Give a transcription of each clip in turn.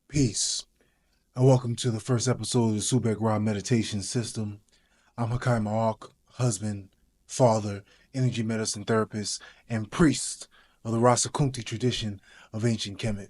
Peace, and welcome to the first episode of the Subek Ra Meditation System. I'm Hakai Ma'ak, husband, father, energy medicine therapist, and priest of the Rasa Kunti tradition of ancient Kemet.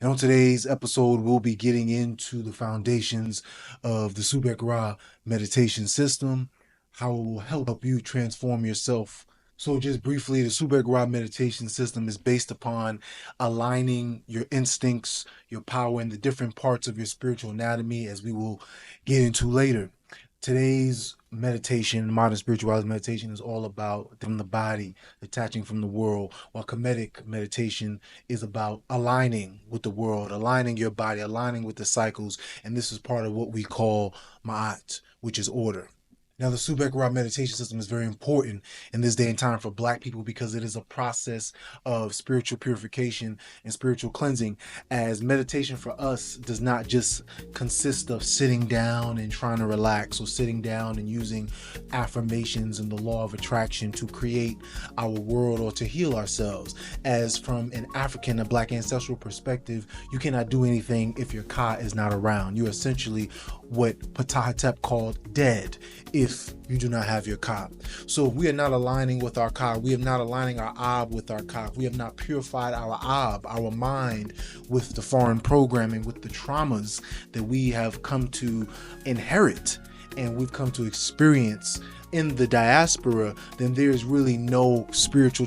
And on today's episode, we'll be getting into the foundations of the Subek Ra Meditation System, how it will help you transform yourself. So just briefly, the Subek Ra Meditation System is based upon aligning your instincts, your power, and the different parts of your spiritual anatomy, as we will get into later. Today's meditation, modern spirituality meditation, is all about from the body, detaching from the world, while Kemetic meditation is about aligning with the world, aligning your body, aligning with the cycles, and this is part of what we call Ma'at, which is order. Now, the Subek Ra Meditation System is very important in this day and time for Black people because it is a process of spiritual purification and spiritual cleansing, as meditation for us does not just consist of sitting down and trying to relax, or sitting down and using affirmations and the law of attraction to create our world or to heal ourselves. As from an African, a Black ancestral perspective, you cannot do anything if your Ka is not around. You're essentially what Ptah called dead if you do not have your Ka. So if we are not aligning with our Ka, we are not aligning our Ab with our Ka, we have not purified our Ab, our mind, with the foreign programming, with the traumas that we have come to inherit and we've come to experience in the diaspora, then there's really no spiritual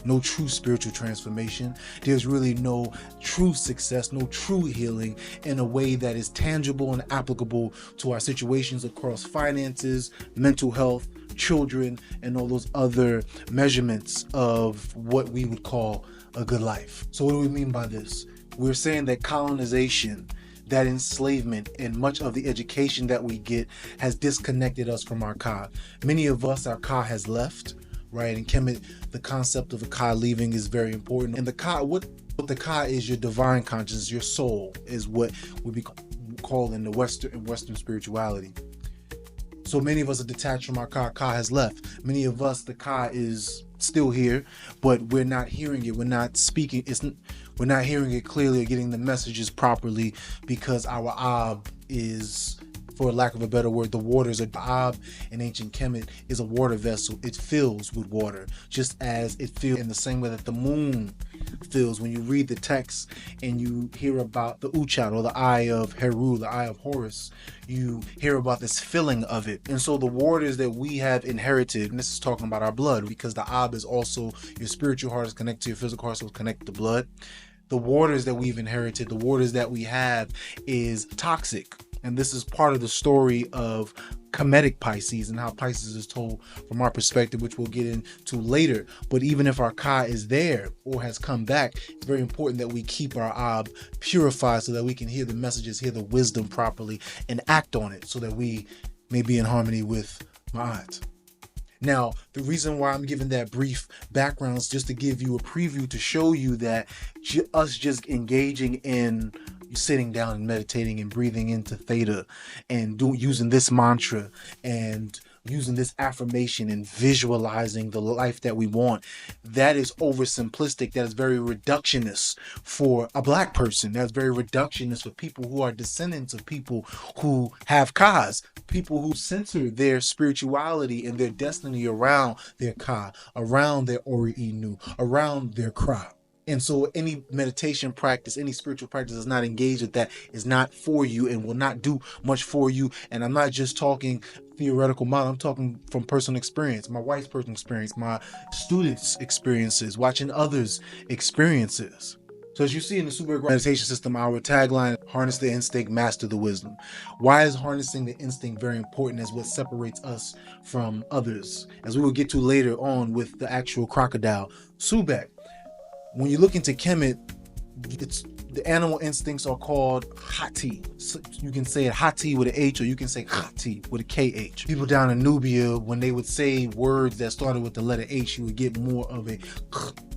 no true spiritual transformation. There's really no true success, no true healing in a way that is tangible and applicable to our situations across finances, mental health, children, and all those other measurements of what we would call a good life. So what do we mean by this? We're saying that colonization, that enslavement, and much of the education that we get has disconnected us from our Ka. Many of us, our Ka has left. Right, in Kemet, the concept of the Ka leaving is very important. And the Ka, what the Ka is, your divine consciousness, your soul, is what would be called in the Western spirituality. So many of us are detached from our Ka. Ka has left. Many of us, the Ka is still here, but we're not hearing it. We're not speaking. We're not hearing it clearly or getting the messages properly because our Ab is, for lack of a better word, the waters. Ab in ancient Kemet is a water vessel. It fills with water, just as it fills in the same way that the moon fills. When you read the text and you hear about the Uchat, or the eye of Heru, the eye of Horus, you hear about this filling of it. And so the waters that we have inherited, and this is talking about our blood, because the Ab is also your spiritual heart is connected to your physical heart, so it's connected to blood. The waters that we've inherited, the waters that we have, is toxic. And this is part of the story of Kemetic Pisces and how Pisces is told from our perspective, which we'll get into later. But even if our Ka is there or has come back, it's very important that we keep our Ab purified so that we can hear the messages, hear the wisdom properly, and act on it so that we may be in harmony with Ma'at. Now, the reason why I'm giving that brief background is just to give you a preview to show you that us just engaging in sitting down and meditating and breathing into theta and using this mantra and using this affirmation and visualizing the life that we want, that is oversimplistic. That is very reductionist for a Black person. That's very reductionist for people who are descendants of people who have Kas, people who center their spirituality and their destiny around their Ka, around their Ori Inu, around their Kra. And so any meditation practice, any spiritual practice that's not engaged with that is not for you and will not do much for you. And I'm not just talking theoretical model, I'm talking from personal experience, my wife's personal experience, my students' experiences, watching others' experiences. So as you see in the Subek Ra Meditation System, our tagline, harness the instinct, master the wisdom. Why is harnessing the instinct very important as what separates us from others? As we will get to later on with the actual crocodile, Subek. When you look into Kemet, the animal instincts are called Hati. So you can say it Hati with an H, or you can say Hati with a KH. People down in Nubia, when they would say words that started with the letter H, you would get more of a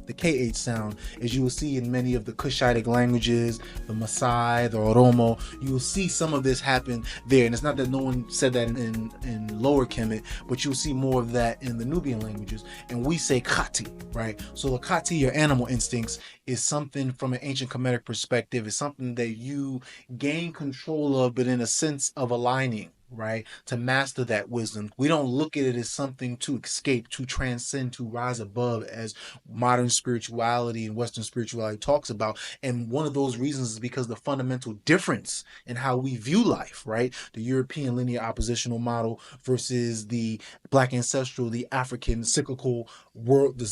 the KH sound, as you will see in many of the Cushitic languages, the Maasai, the Oromo. You will see some of this happen there. And it's not that no one said that in Lower Kemet, but you'll see more of that in the Nubian languages. And we say Kati, right? So the Kati, your animal instincts, is something from an ancient Kemetic perspective. It's something that you gain control of, but in a sense of aligning, right? To master that wisdom. We don't look at it as something to escape, to transcend, to rise above, as modern spirituality and Western spirituality talks about. And one of those reasons is because the fundamental difference in how we view life, right? The European linear oppositional model versus the Black ancestral, the African cyclical world, the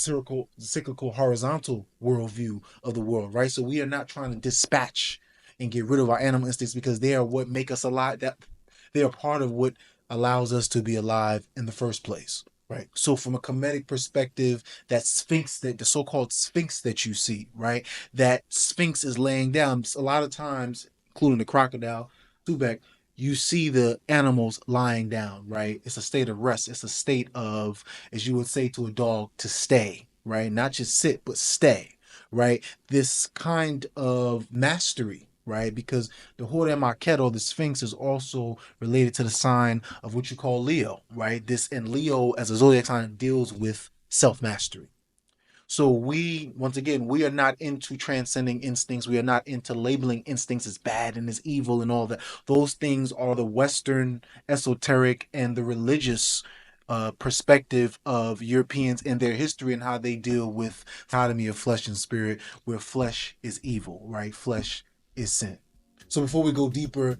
cyclical horizontal worldview of the world, right? So we are not trying to dispatch and get rid of our animal instincts, because they are what make us alive. That they are part of what allows us to be alive in the first place, right? So from a Kemetic perspective, that sphinx, that the so-called sphinx that you see, right? That sphinx is laying down. A lot of times, including the crocodile, Subek, you see the animals lying down, right? It's a state of rest. It's a state of, as you would say to a dog, to stay, right? Not just sit, but stay, right? This kind of mastery, right? Because the Hora Marquette, or the Sphinx, is also related to the sign of what you call Leo, right? This, and Leo as a zodiac sign deals with self-mastery. So we, once again, we are not into transcending instincts. We are not into labeling instincts as bad and as evil and all that. Those things are the Western esoteric and the religious perspective of Europeans and their history, and how they deal with dichotomy of flesh and spirit, where flesh is evil, right? Flesh is sin. So before we go deeper,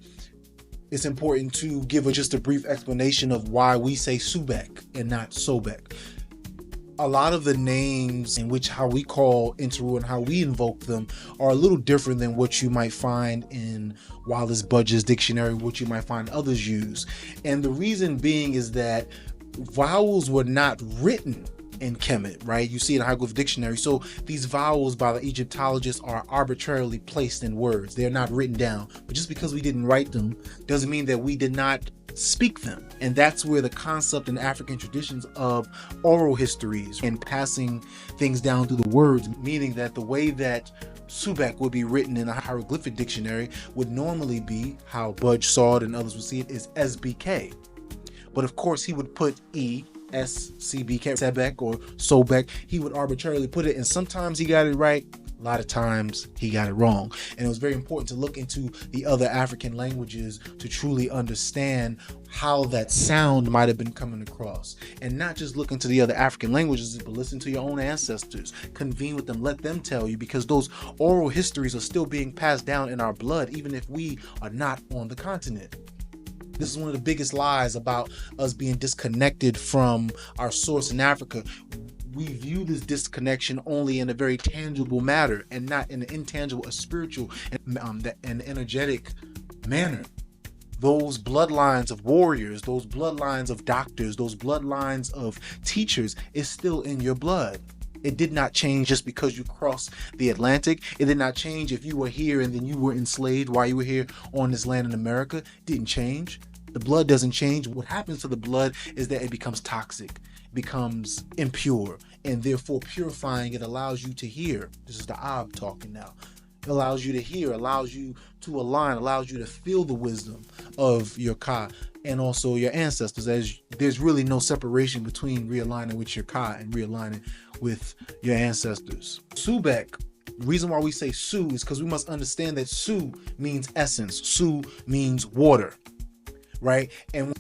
it's important to give just a brief explanation of why we say Subek and not Sobek. A lot of the names in which how we call Interu and how we invoke them are a little different than what you might find in Wallace Budge's dictionary, what you might find others use. And the reason being is that vowels were not written in Kemet, right? You see in Hieroglyph Dictionary. So these vowels by the Egyptologists are arbitrarily placed in words. They're not written down. But just because we didn't write them doesn't mean that we did not speak them. And that's where the concept in African traditions of oral histories and passing things down through the words, meaning that the way that Subek would be written in a hieroglyphic dictionary would normally be how Budge saw it and others would see it, is SBK. But of course he would put SCBK, Sabek or Sobek. He would arbitrarily put it, and sometimes he got it right, a lot of times he got it wrong. And it was very important to look into the other African languages to truly understand how that sound might have been coming across. And not just look into the other African languages, but listen to your own ancestors, convene with them, let them tell you, because those oral histories are still being passed down in our blood, even if we are not on the continent. This is one of the biggest lies about us being disconnected from our source in Africa. We view this disconnection only in a very tangible matter, and not in an intangible, a spiritual and energetic manner. Those bloodlines of warriors, those bloodlines of doctors, those bloodlines of teachers is still in your blood. It did not change just because you crossed the Atlantic. It did not change if you were here and then you were enslaved while you were here on this land in America. It didn't change. The blood doesn't change. What happens to the blood is that it becomes toxic, becomes impure, and therefore purifying it allows you to hear. This is the Ab talking now. It allows you to hear, allows you to align, allows you to feel the wisdom of your Ka and also your ancestors, as there's really no separation between realigning with your Ka and realigning with your ancestors. Subek, the reason why we say Su is because we must understand that Su means essence. Su means water, right? And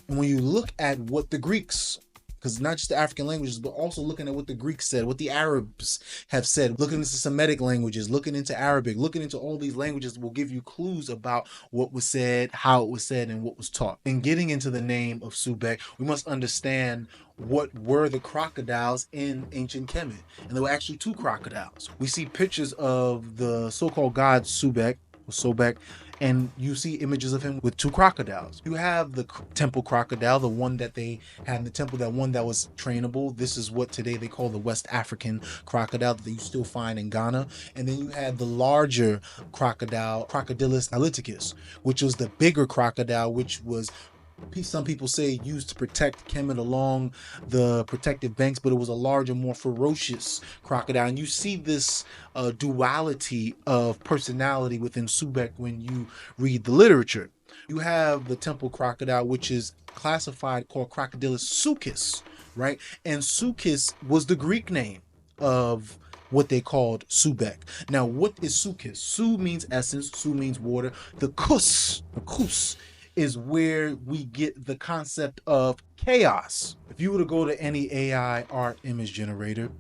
when you look at what the Greeks, because not just the African languages, but also looking at what the Greeks said, what the Arabs have said, looking into Semitic languages, looking into Arabic, looking into all these languages will give you clues about what was said, how it was said, and what was taught. In getting into the name of Subek, we must understand what were the crocodiles in ancient Kemet. And there were actually two crocodiles. We see pictures of the so-called god Subek, or Sobek, and you see images of him with two crocodiles. You have the temple crocodile, the one that they had in the temple, that one that was trainable. This is what today they call the West African crocodile that you still find in Ghana. And then you had the larger crocodile, Crocodilus niloticus, which was the bigger crocodile, which was Some people say it used to protect Kemet along the protective banks, but it was a larger, more ferocious crocodile. And you see this duality of personality within Subek when you read the literature. You have the temple crocodile, which is classified called Crocodilus suchus, right? And suchus was the Greek name of what they called Subek. Now, what is suchus? Su means essence, su means water. The kus is where we get the concept of chaos. If you were to go to any AI art image generator,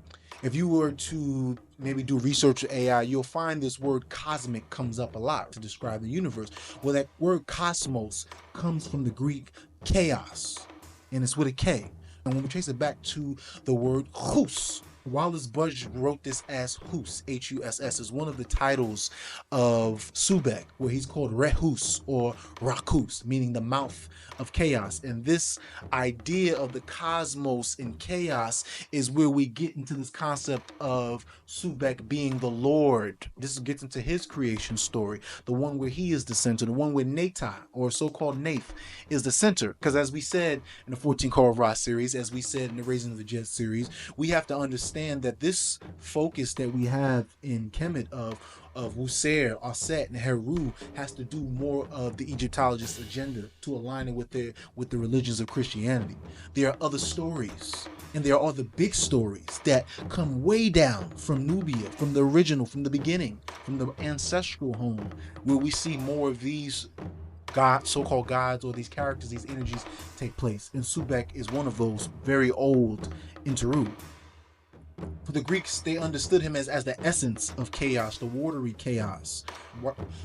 if you were to maybe do research with AI, you'll find this word cosmic comes up a lot to describe the universe. Well, that word cosmos comes from the Greek chaos, and it's with a K. And when we trace it back to the word hus, Wallace Budge wrote this as Hus, Huss, is one of the titles of Subek, where he's called Rehus or Rakus, meaning the mouth of chaos. And this idea of the cosmos and chaos is where we get into this concept of Subek being the Lord. This gets into his creation story, the one where he is the center, the one where Nata, or so-called Nath, is the center. Because as we said in the 14 Call Ra series, as we said in the Raising of the Jet series, we have to understand that this focus that we have in Kemet of Wuser, Aset, and Heru has to do more of the Egyptologist agenda to align it with the religions of Christianity. There are other stories, and there are other big stories that come way down from Nubia, from the original, from the beginning, from the ancestral home, where we see more of these so-called gods, or these characters, these energies take place. And Subek is one of those very old Interu. For the Greeks, they understood him as the essence of chaos, the watery chaos.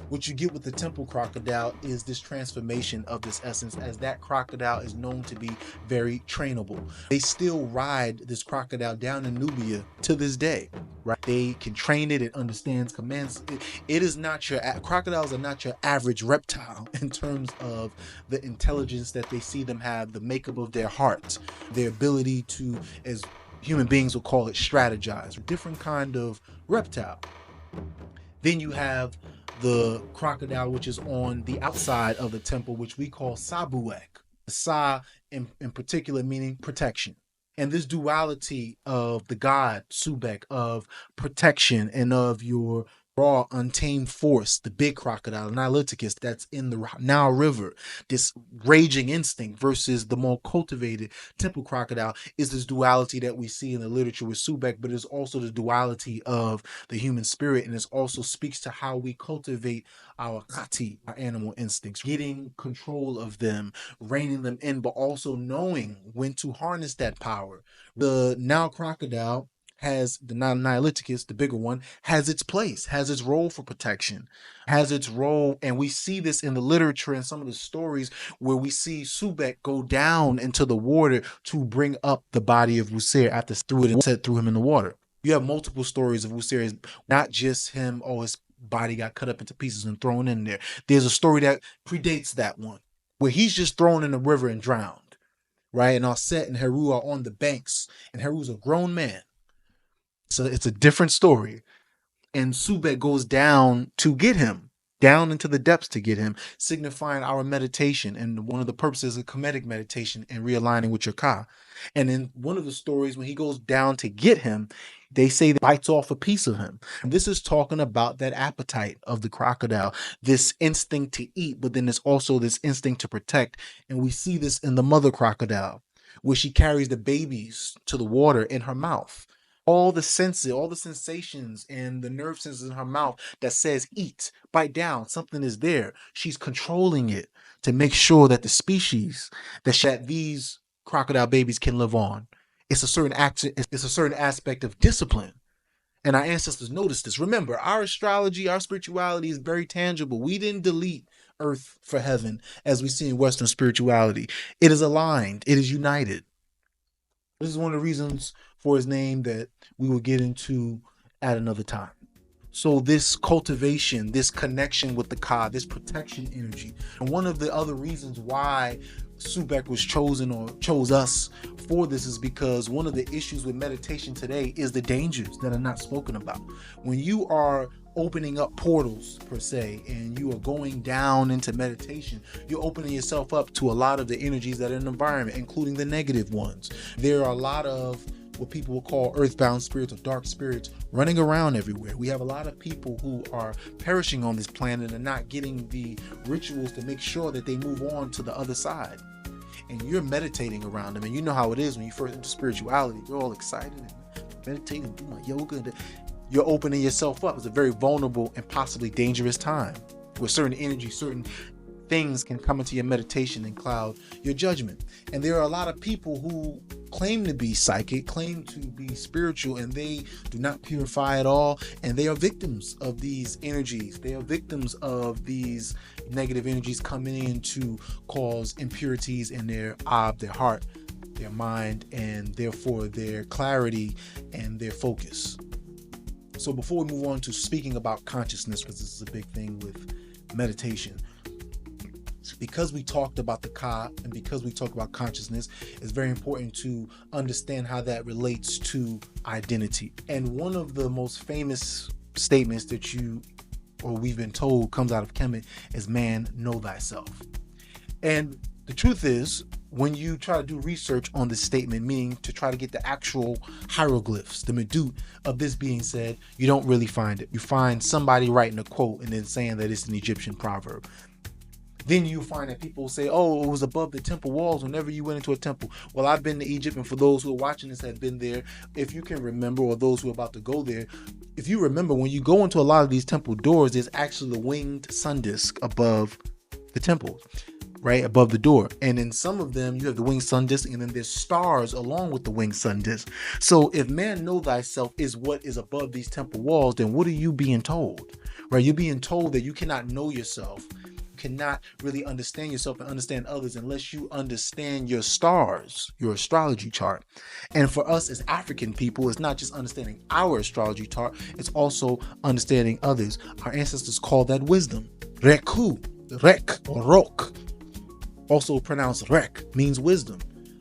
What you get with the temple crocodile is this transformation of this essence, as that crocodile is known to be very trainable. They still ride this crocodile down in Nubia to this day, right? They can train it, it understands commands. It is not your, crocodiles are not your average reptile in terms of the intelligence that they see them have, the makeup of their heart, their ability to, as human beings will call it, strategize. Different kind of reptile. Then you have the crocodile, which is on the outside of the temple, which we call Sabuek. Sa in particular meaning protection. And this duality of the god Subek, of protection and of your raw, untamed force, the big crocodile, Niloticus, that's in the Nile River, this raging instinct versus the more cultivated temple crocodile, is this duality that we see in the literature with Subek, but it's also the duality of the human spirit, and it also speaks to how we cultivate our kati, our animal instincts, getting control of them, reining them in, but also knowing when to harness that power. The Nile crocodile has, the Niloticus, the bigger one, has its place, has its role for protection, has its role. And we see this in the literature and some of the stories where we see Subek go down into the water to bring up the body of Wuser after threw him in the water. You have multiple stories of Wuser, not just him, oh, his body got cut up into pieces and thrown in there. There's a story that predates that one, where he's just thrown in the river and drowned, right? And Aset and Heru are on the banks, and Heru's a grown man. So it's a different story. And Subek goes down to get him, down into the depths to get him, signifying our meditation. And one of the purposes of Kemetic meditation and realigning with your Ka. And in one of the stories, when he goes down to get him, they say that bites off a piece of him. And this is talking about that appetite of the crocodile, this instinct to eat, but then there's also this instinct to protect. And we see this in the mother crocodile, where she carries the babies to the water in her mouth. All the senses, all the sensations and the nerve senses in her mouth that says eat, bite down, something is there. She's controlling it to make sure that the species that these crocodile babies can live on. It's a certain aspect of discipline. And our ancestors noticed this. Remember, our astrology, our spirituality is very tangible. We didn't delete earth for heaven as we see in Western spirituality. It is aligned, it is united. This is one of the reasons for his name that we will get into at another time. So this cultivation, this connection with the Ka, this protection energy. And one of the other reasons why Subek was chosen or chose us for this is because one of the issues with meditation today is the dangers that are not spoken about. When you are opening up portals per se and you are going down into meditation, you're opening yourself up to a lot of the energies that are in the environment, including the negative ones. There are a lot of what people will call earthbound spirits or dark spirits running around everywhere. We have a lot of people who are perishing on this planet and not getting the rituals to make sure that they move on to the other side. And you're meditating around them, and you know how it is when you first enter spirituality. You're all excited and meditating, doing my yoga. You're opening yourself up. It's a very vulnerable and possibly dangerous time where certain energy, certain things can come into your meditation and cloud your judgment. And there are a lot of people who claim to be psychic, claim to be spiritual, and they do not purify at all. And they are victims of these energies. They are victims of these negative energies coming in to cause impurities in their heart, their mind, and therefore their clarity and their focus. So before we move on to speaking about consciousness, because this is a big thing with meditation, because we talked about the Ka and because we talk about consciousness, it's very important to understand how that relates to identity. And one of the most famous statements that we've been told comes out of Kemet is, man, know thyself. And the truth is, when you try to do research on this statement, meaning to try to get the actual hieroglyphs, the medut of this being said, you don't really find it. You find somebody writing a quote and then saying that it's an Egyptian proverb. Then you find that people say, oh, it was above the temple walls whenever you went into a temple. Well, I've been to Egypt, and for those who are watching this have been there, if you can remember, or those who are about to go there, if you remember, when you go into a lot of these temple doors, there's actually a winged sun disk above the temple, right, above the door. And in some of them, you have the winged sun disk, and then there's stars along with the winged sun disk. So if man know thyself is what is above these temple walls, then what are you being told, right? You're being told that you cannot know yourself, cannot really understand yourself and understand others unless you understand your stars, your astrology chart. And for us as African people, it's not just understanding our astrology chart, it's also understanding others. Our ancestors called that wisdom. Reku, rek or rok, also pronounced rek, means wisdom.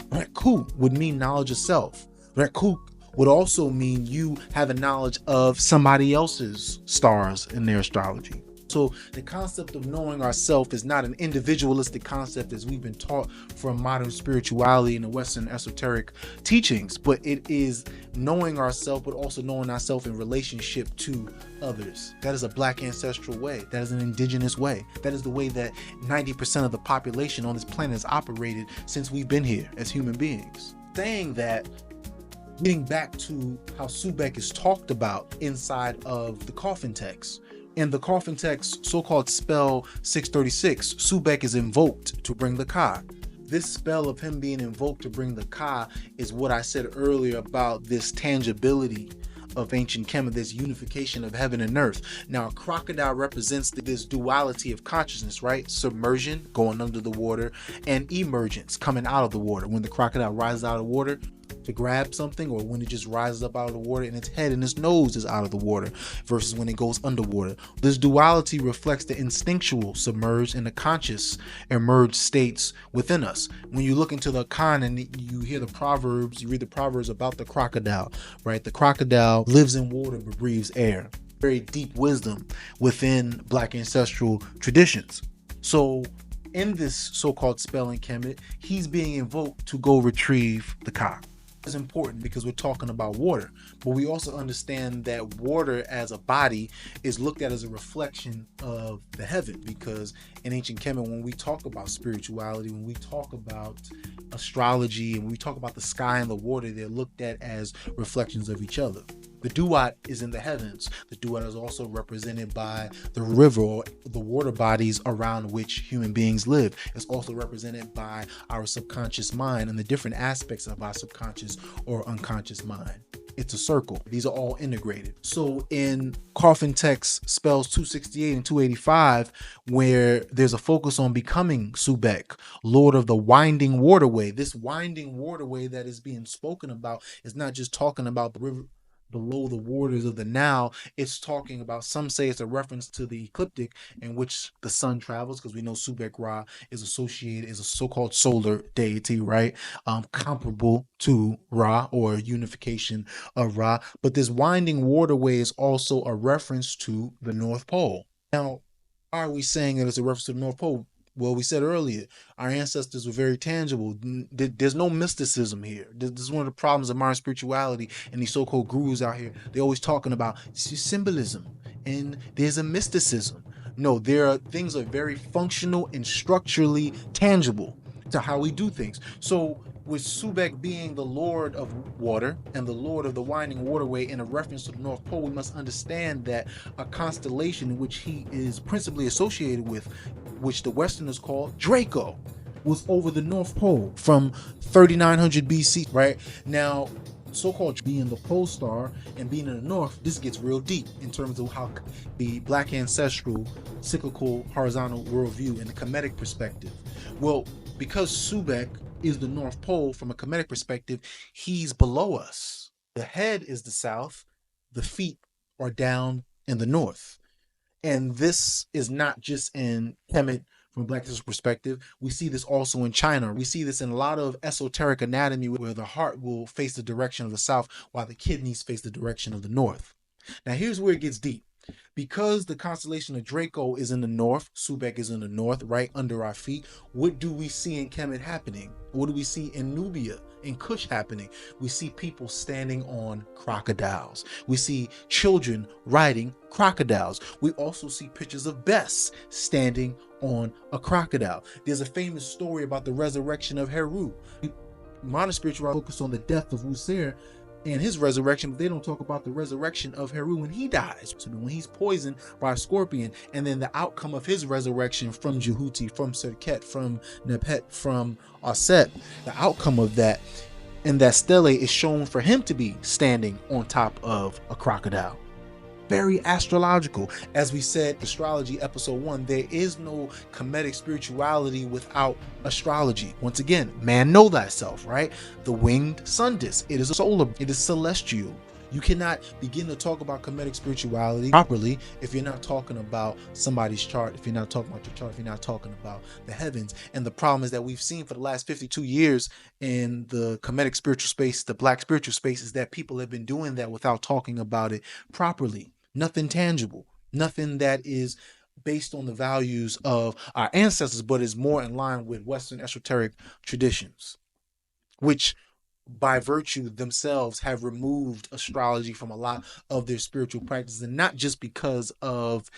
Reku would mean knowledge of self. Reku would also mean you have a knowledge of somebody else's stars in their astrology. So the concept of knowing ourselves is not an individualistic concept as we've been taught from modern spirituality and the Western esoteric teachings, but it is knowing ourselves, but also knowing ourselves in relationship to others. That is a Black ancestral way. That is an indigenous way. That is the way that 90% of the population on this planet has operated since we've been here as human beings. Saying that, getting back to how Subek is talked about inside of the coffin text. In the coffin text, so-called spell 636, Subek is invoked to bring the Ka. This spell of him being invoked to bring the Ka is what I said earlier about this tangibility of ancient Kemet, this unification of heaven and earth. Now, a crocodile represents this duality of consciousness, right? Submersion, going under the water, and emergence, coming out of the water. When the crocodile rises out of the water to grab something, or when it just rises up out of the water and its head and its nose is out of the water, versus when it goes underwater. This duality reflects the instinctual submerged and the conscious emerged states within us. When you look into the Khan and you hear the proverbs, you read the proverbs about the crocodile, right? The crocodile lives in water but breathes air. Very deep wisdom within Black ancestral traditions. So in this so-called spell in Kemet, he's being invoked to go retrieve the Ka. Is important because we're talking about water, but we also understand that water as a body is looked at as a reflection of the heaven, because in ancient Kemet, when we talk about spirituality, when we talk about astrology, and when we talk about the sky and the water, they're looked at as reflections of each other. The duat is in the heavens. The duat is also represented by the river, or the water bodies around which human beings live. It's also represented by our subconscious mind and the different aspects of our subconscious or unconscious mind. It's a circle. These are all integrated. So in coffin text spells 268 and 285, where there's a focus on becoming Subek, Lord of the winding waterway. This winding waterway that is being spoken about is not just talking about the river, below the waters of the Nile, it's talking about, some say it's a reference to the ecliptic in which the sun travels, because we know Subek Ra is associated, is a so-called solar deity, right? Comparable to Ra, or unification of Ra. But this winding waterway is also a reference to the North Pole. Now, why are we saying that it's a reference to the North Pole? Well, we said earlier, our ancestors were very tangible. There's no mysticism here. This is one of the problems of modern spirituality and these so-called gurus out here. They're always talking about symbolism and there's a mysticism. No, there are things that are very functional and structurally tangible to how we do things. So with Subek being the Lord of water and the Lord of the winding waterway in a reference to the North Pole, we must understand that a constellation in which he is principally associated with, which the Westerners call Draco, was over the North Pole from 3900 BC, right? Now, so-called being the pole star and being in the north, this gets real deep in terms of how the black ancestral, cyclical, horizontal worldview and the Kemetic perspective. Well, because Subek is the North Pole from a Kemetic perspective, he's below us. The head is the south, the feet are down in the north. And this is not just in Kemet from a black perspective. We see this also in China. We see this in a lot of esoteric anatomy where the heart will face the direction of the south while the kidneys face the direction of the north. Now here's where it gets deep. Because the constellation of Draco is in the north, Subek is in the north, right under our feet, what do we see in Kemet happening? What do we see in Nubia, in Kush happening? We see people standing on crocodiles. We see children riding crocodiles. We also see pictures of Bess standing on a crocodile. There's a famous story about the resurrection of Heru. Modern spirituality focus on the death of User and his resurrection, but they don't talk about the resurrection of Heru when he dies. So when he's poisoned by a scorpion, and then the outcome of his resurrection from Jehuti, from Serket, from Nephet, from Aset, the outcome of that in that stele is shown for him to be standing on top of a crocodile. Very astrological. As we said, Astrology Episode 1, there is no Kemetic spirituality without astrology. Once again, man know thyself, right? The winged sun disk, it is a solar, it is celestial. You cannot begin to talk about Kemetic spirituality properly if you're not talking about somebody's chart, if you're not talking about your chart, if you're not talking about the heavens. And the problem is that we've seen for the last 52 years in the Kemetic spiritual space, the black spiritual space, is that people have been doing that without talking about it properly. Nothing tangible, nothing that is based on the values of our ancestors, but is more in line with Western esoteric traditions, which by virtue themselves have removed astrology from a lot of their spiritual practices, and not just because of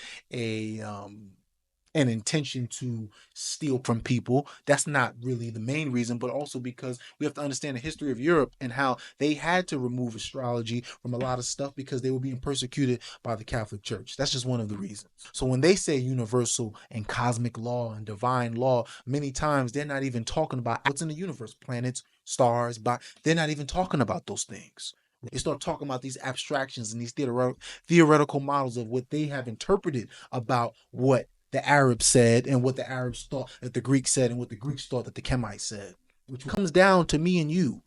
an intention to steal from people. That's not really the main reason, but also because we have to understand the history of Europe and how they had to remove astrology from a lot of stuff because they were being persecuted by the Catholic Church. That's just one of the reasons. So when they say universal and cosmic law and divine law, many times they're not even talking about what's in the universe, planets, stars, but they're not even talking about those things. They start talking about these abstractions and these theoretical models of what they have interpreted about what the Arabs said and what the Arabs thought that the Greeks said and what the Greeks thought that the Kemites said, which comes down to me and you,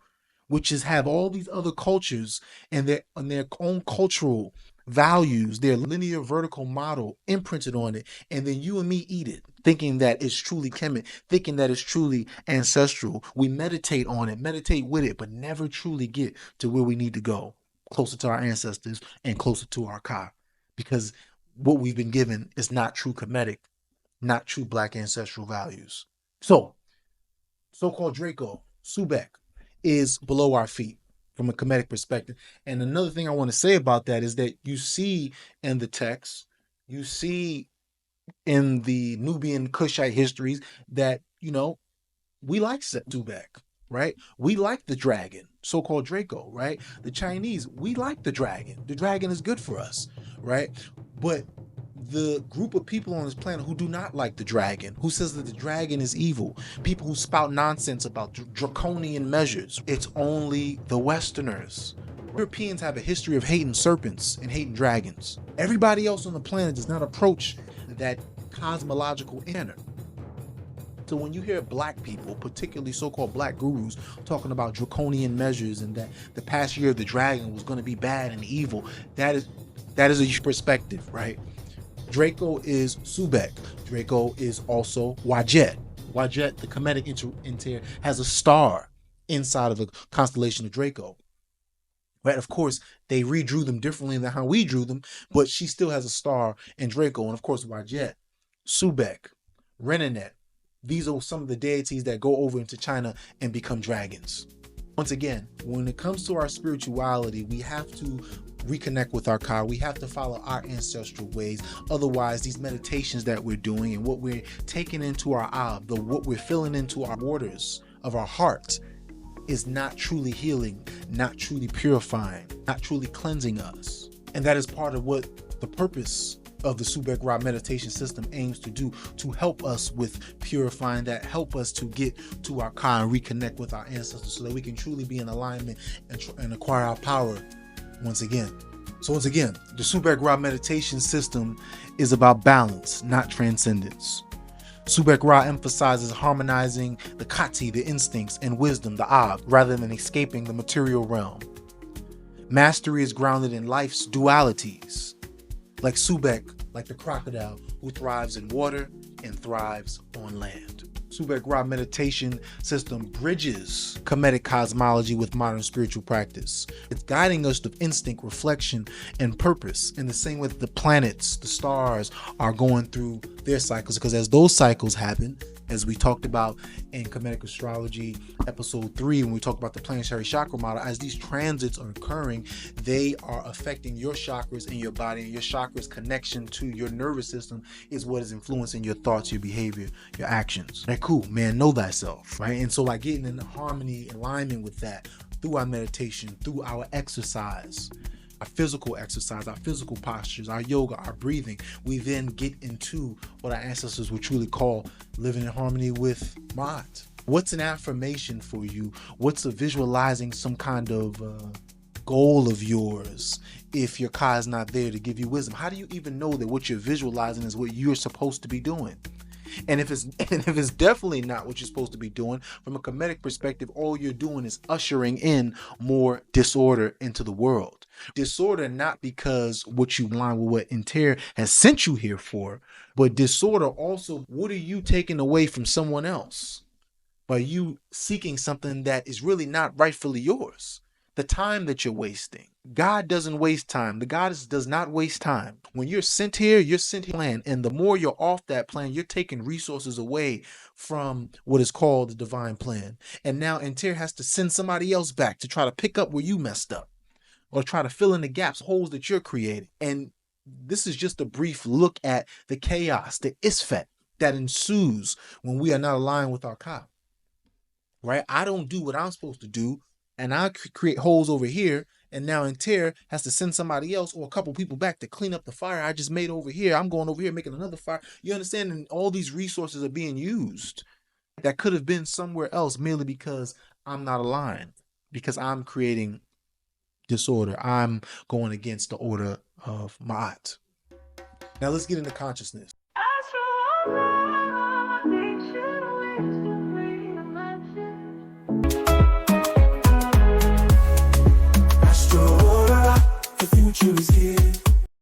which is have all these other cultures and their own cultural values, their linear vertical model imprinted on it, and then you and me eat it, thinking that it's truly Kemet, thinking that it's truly ancestral. We meditate on it, meditate with it, but never truly get to where we need to go, closer to our ancestors and closer to our Ka, because what we've been given is not true Kemetic, not true black ancestral values. So-called Draco, Subek, is below our feet from a Kemetic perspective. And another thing I want to say about that is that you see in the text, you see in the Nubian Kushite histories that, we like Subek, right? We like the dragon, so-called Draco, right? The Chinese, we like the dragon. The dragon is good for us, right? But the group of people on this planet who do not like the dragon, who says that the dragon is evil, people who spout nonsense about draconian measures, it's only the Westerners. Europeans have a history of hating serpents and hating dragons. Everybody else on the planet does not approach that cosmological manner. So when you hear black people, particularly so-called black gurus, talking about draconian measures and that the past year of the dragon was going to be bad and evil, that is a perspective, right? Draco is Subek. Draco is also Wajet. Wajet, the Kemetic interior, has a star inside of the constellation of Draco. Right, of course, they redrew them differently than how we drew them, but she still has a star in Draco. And of course, Wajet, Subek, Renenet, these are some of the deities that go over into China and become dragons. Once again, when it comes to our spirituality, we have to reconnect with our Ka. We have to follow our ancestral ways. Otherwise, these meditations that we're doing and what we're taking into our what we're filling into our waters of our hearts, is not truly healing, not truly purifying, not truly cleansing us. And that is part of what the purpose of the Subek Ra Meditation System aims to do, to help us with purifying that, help us to get to our Ka and reconnect with our ancestors so that we can truly be in alignment and acquire our power once again. So once again, the Subek Ra Meditation System is about balance, not transcendence. Subek Ra emphasizes harmonizing the Kati, the instincts, and wisdom, the Ab, rather than escaping the material realm. Mastery is grounded in life's dualities, like Subek, like the crocodile who thrives in water and thrives on land. Subek Ra Meditation System bridges Kemetic cosmology with modern spiritual practice. It's guiding us to instinct, reflection, and purpose in the same way that the planets, the stars, are going through their cycles. Because as those cycles happen, as we talked about in Kemetic Astrology episode 3, when we talked about the planetary chakra model, as these transits are occurring, they are affecting your chakras in your body, and your chakras connection to your nervous system is what is influencing your thoughts, your behavior, your actions. Right, cool, man, know thyself, right? And so like getting in harmony, alignment with that through our meditation, through our exercise, our physical exercise, our physical postures, our yoga, our breathing, we then get into what our ancestors would truly call living in harmony with Ma'at. What's an affirmation for you? What's a visualizing some kind of goal of yours if your Ka is not there to give you wisdom? How do you even know that what you're visualizing is what you're supposed to be doing? And if it's definitely not what you're supposed to be doing, from a Kemetic perspective, all you're doing is ushering in more disorder into the world. Disorder not because what you align with what Inter has sent you here for, but disorder also, what are you taking away from someone else by you seeking something that is really not rightfully yours? The time that you're wasting. God doesn't waste time. The goddess does not waste time. When you're sent here, you're sent here plan. And the more you're off that plan, you're taking resources away from what is called the divine plan. And now Inter has to send somebody else back to try to pick up where you messed up, or try to fill in the gaps, holes that you're creating. And this is just a brief look at the chaos, the isfet that ensues when we are not aligned with our Ka. Right? I don't do what I'm supposed to do, and I create holes over here, and now Inter has to send somebody else or a couple people back to clean up the fire I just made over here. I'm going over here making another fire. You understand? And all these resources are being used that could have been somewhere else merely because I'm not aligned, because I'm creating disorder. I'm going against the order of Ma'at. Now let's get into consciousness.